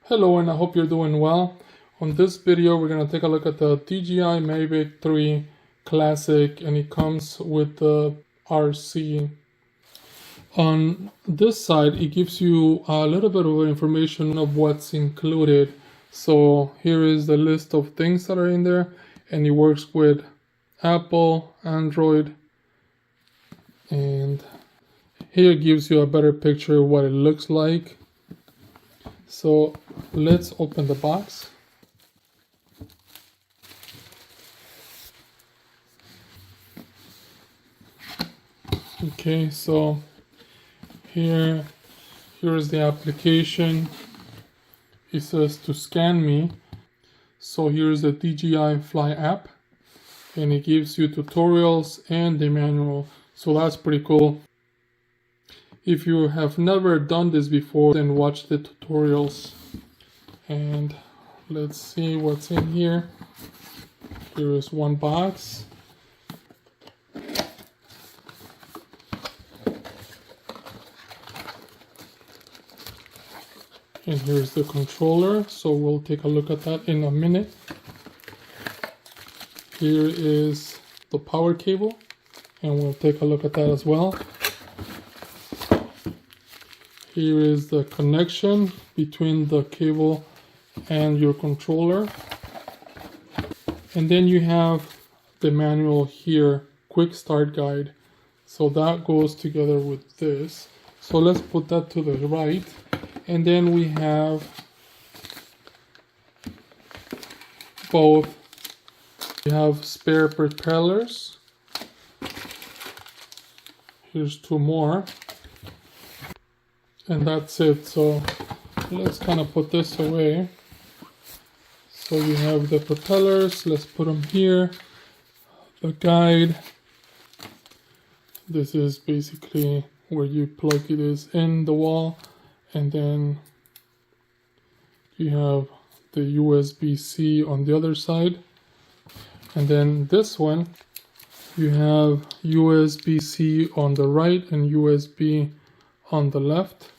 Hello, and I hope you're doing well. On this video, we're going to take a look at the DJI Mavic 3 Classic, and it comes with the RC. On this side, it gives you a little bit of information of what's included. So here is the list of things that are in there, and it works with Apple, Android, and here it gives you a better picture of what it looks like. So let's open the box. Okay, so here's the application. It says to scan me. So here's the DJI Fly app, and it gives you tutorials and the manual. So that's pretty cool. If you have never done this before, then watch the tutorials. And let's see what's in here. Here is one box. And here's the controller, so we'll take a look at that in a minute. Here is the power cable, and we'll take a look at that as well. Here is the connection between the cable and your controller. And then you have the manual here, quick start guide. So that goes together with this. So let's put that to the right. And then we have both. We have spare propellers. Here's two more. And that's it. So let's kind of put this away. So you have the propellers. Let's put them here. The guide. This is basically where you plug it is in the wall. And then you have the USB-C on the other side. And then this one, you have USB-C on the right and USB on the left.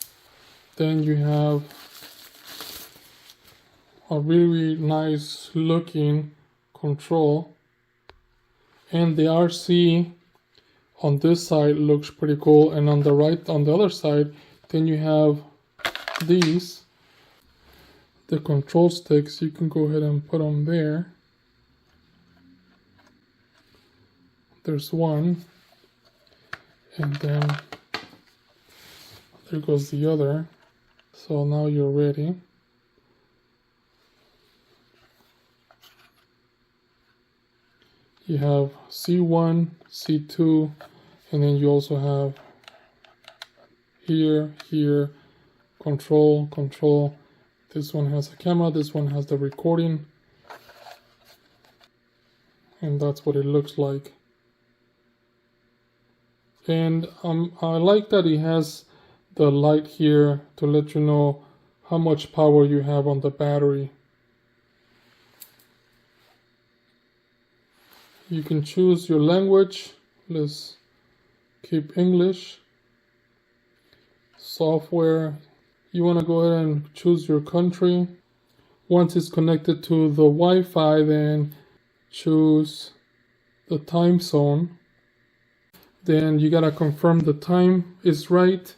Then you have a really nice looking control, and the RC on this side looks pretty cool, and on the right, on the other side, then you have these, the control sticks. You can go ahead and put them there. There's one, and then there goes the other. So now you're ready. You have C1, C2, and then you also have here, control. This one has a camera, this one has the recording. And that's what it looks like. And I like that it has the light here to let you know how much power you have on the battery. You can choose your language. Let's keep English. Software. You want to go ahead and choose your country. Once it's connected to the Wi-Fi, then choose the time zone. Then you gotta confirm the time is right.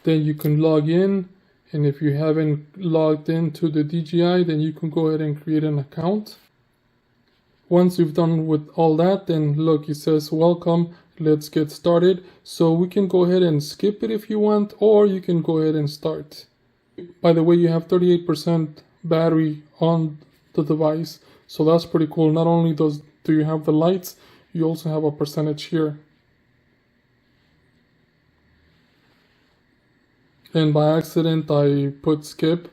Then you can log in, and if you haven't logged into the DJI, then you can go ahead and create an account. Once you've done with all that, then look, it says welcome, let's get started. So we can go ahead and skip it if you want, or you can go ahead and start. By the way, you have 38% battery on the device, so that's pretty cool. Not only do you have the lights, you also have a percentage here. And by accident, I put skip.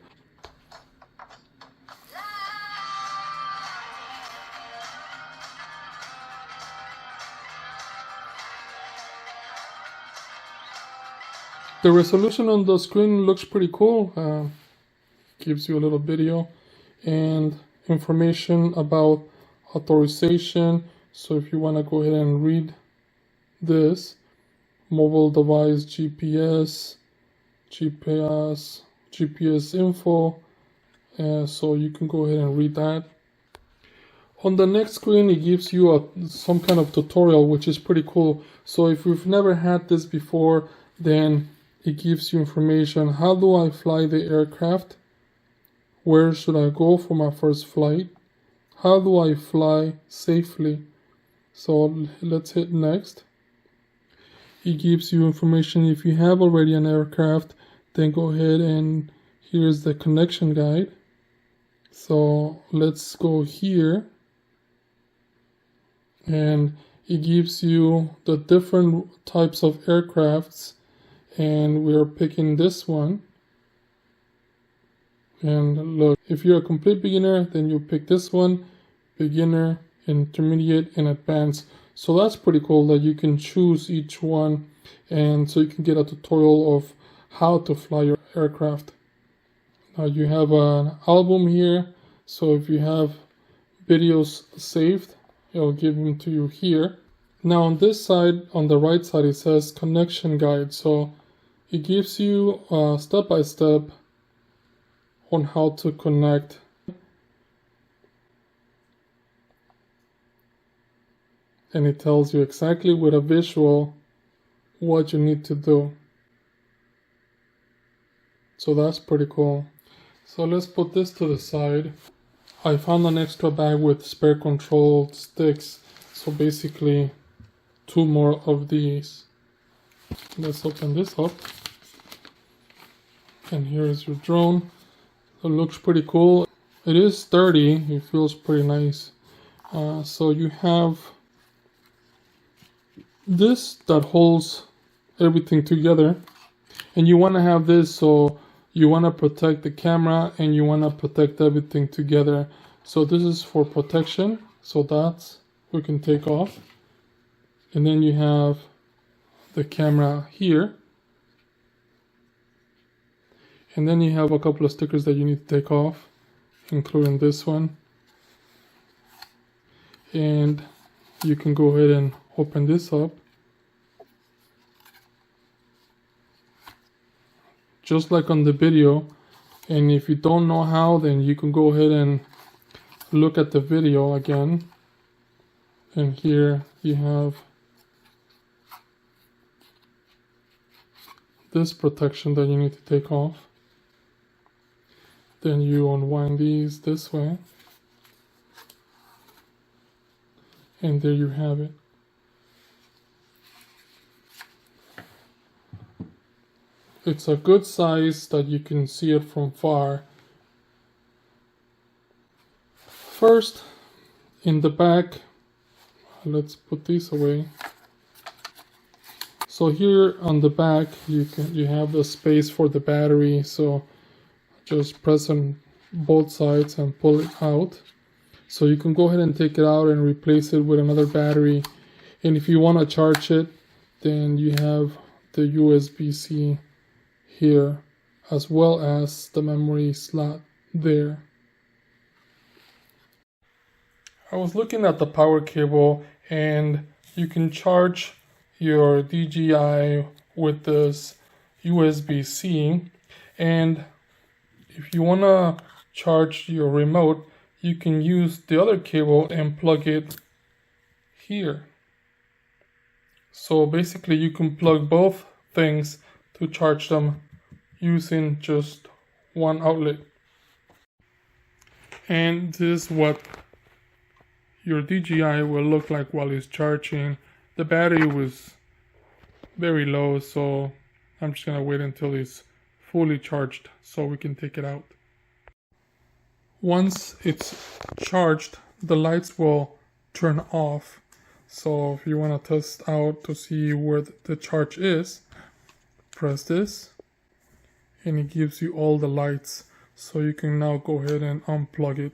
The resolution on the screen looks pretty cool. Gives you a little video and information about authorization. So if you want to go ahead and read this, mobile device GPS, GPS info, so you can go ahead and read that. On the next screen, it gives you some kind of tutorial, which is pretty cool. So if you've never had this before, then it gives you information. How do I fly the aircraft? Where should I go for my first flight? How do I fly safely? So let's hit next. It gives you information. If you have already an aircraft, then go ahead and here's the connection guide. So let's go here. And it gives you the different types of aircrafts, and we are picking this one. And look, if you're a complete beginner, then you pick this one: beginner, intermediate, and advanced. So that's pretty cool that you can choose each one, and so you can get a tutorial of how to fly your aircraft. Now you have an album here, so if you have videos saved, it'll give them to you here. Now on this side, on the right side, it says connection guide. So it gives you step by step on how to connect. And it tells you exactly with a visual what you need to do. So that's pretty cool. So let's put this to the side. I found an extra bag with spare control sticks, so basically 2 more of these. Let's open this up, and here is your drone. It looks pretty cool. It is sturdy, it feels pretty nice. So you have this that holds everything together, and you want to have this so you want to protect the camera and you want to protect everything together. So this is for protection, so that's we can take off. And then you have the camera here, and then you have a couple of stickers that you need to take off, including this one. And you can go ahead and open this up. Just like on the video, and if you don't know how, then you can go ahead and look at the video again. And here you have this protection that you need to take off. Then you unwind these this way, and there you have it. It's a good size that you can see it from far. First, in the back, let's put these away. So here on the back, you have the space for the battery. So just press on both sides and pull it out. So you can go ahead and take it out and replace it with another battery. And if you want to charge it, then you have the USB-C here, as well as the memory slot there. I was looking at the power cable, and you can charge your DJI with this USB-C, and if you want to charge your remote, you can use the other cable and plug it here. So basically you can plug both things to charge them using just one outlet. And this is what your DJI will look like while it's charging. The battery was very low, so I'm just gonna wait until it's fully charged so we can take it out. Once it's charged, the lights will turn off. So if you want to test out to see where the charge is, press this, and it gives you all the lights. So you can now go ahead and unplug it.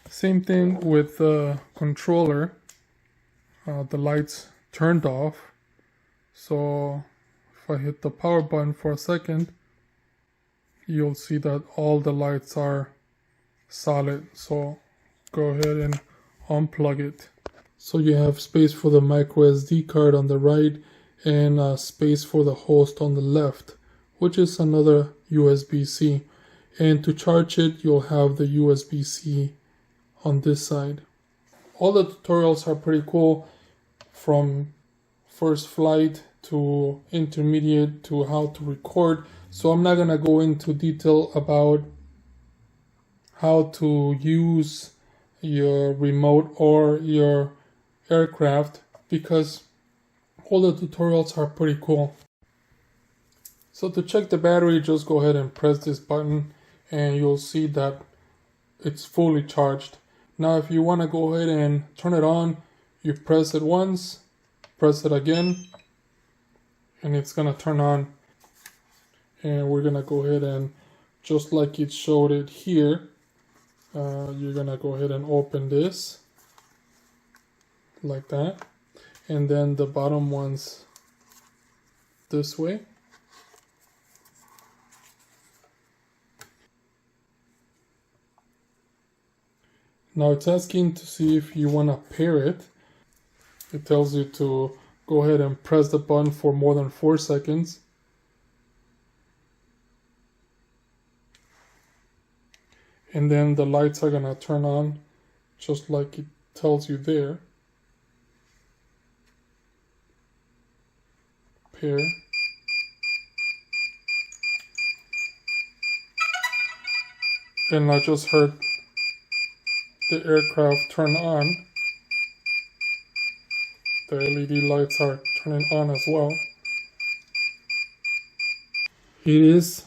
Same thing with the controller. The lights turned off. So if I hit the power button for a second, you'll see that all the lights are solid. So go ahead and unplug it. So you have space for the micro SD card on the right, and space for the host on the left, which is another USB-C. And to charge it, you'll have the USB-C on this side. All the tutorials are pretty cool, from first flight to intermediate to how to record. So I'm not gonna go into detail about how to use your remote or your aircraft, because all the tutorials are pretty cool. So to check the battery, just go ahead and press this button and you'll see that it's fully charged. Now if you want to go ahead and turn it on, you press it once, press it again, and it's gonna turn on. And we're gonna go ahead and, just like it showed it here, you're gonna go ahead and open this like that, and then the bottom ones this way. Now it's asking to see if you want to pair it. It tells you to go ahead and press the button for more than 4 seconds. And then the lights are going to turn on just like it tells you there. Pair. And I just heard the aircraft turn on. The LED lights are turning on as well. It is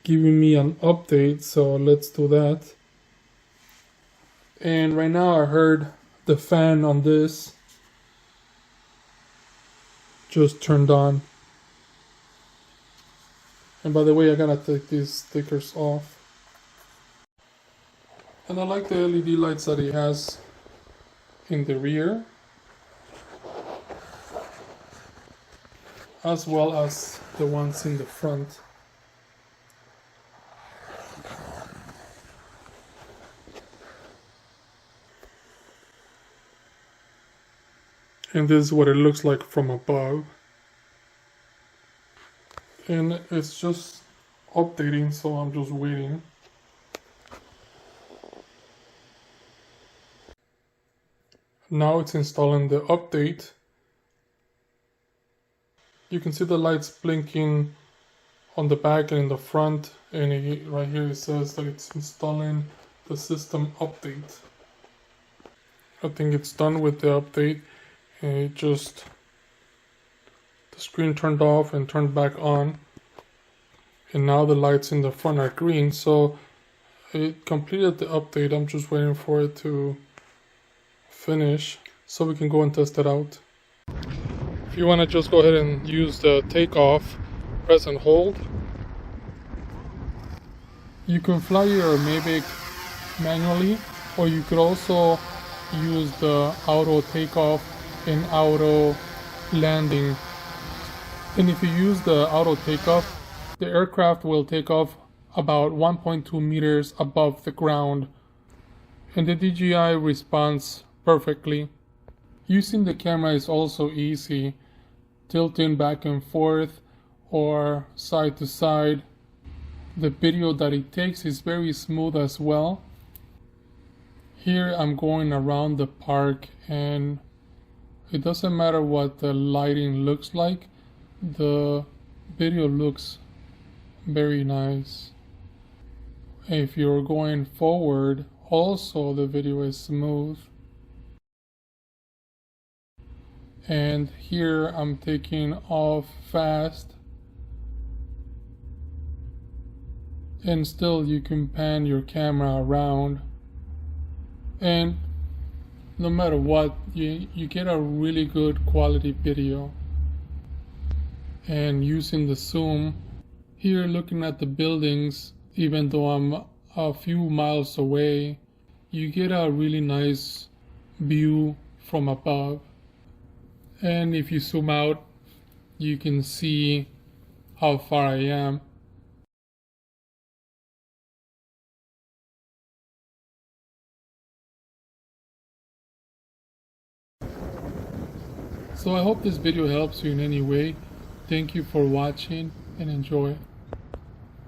giving me an update, so let's do that. And right now I heard the fan on this just turned on. And by the way, I gotta take these stickers off. And I like the LED lights that it has in the rear, as well as the ones in the front. And this is what it looks like from above. And it's just updating, so I'm just waiting. Now it's installing the update. You can see the lights blinking on the back and in the front, and right here it says that it's installing the system update. I think it's done with the update, and it just, the screen turned off and turned back on, and now the lights in the front are green. So it completed the update. I'm just waiting for it to finish so we can go and test it out. If you want to just go ahead and use the takeoff, press and hold. You can fly your Mavic manually, or you could also use the auto takeoff and auto landing. And if you use the auto takeoff, the aircraft will take off about 1.2 meters above the ground, and the DJI responds perfectly. Using the camera is also easy, tilting back and forth or side to side. The video that it takes is very smooth as well. Here I'm going around the park, and it doesn't matter what the lighting looks like, the video looks very nice. If you're going forward, also the video is smooth. And here I'm taking off fast, and still you can pan your camera around, and no matter what, you get a really good quality video. And using the zoom here, looking at the buildings, even though I'm a few miles away, you get a really nice view from above. And if you zoom out, you can see how far I am. So I hope this video helps you in any way. Thank you for watching and enjoy.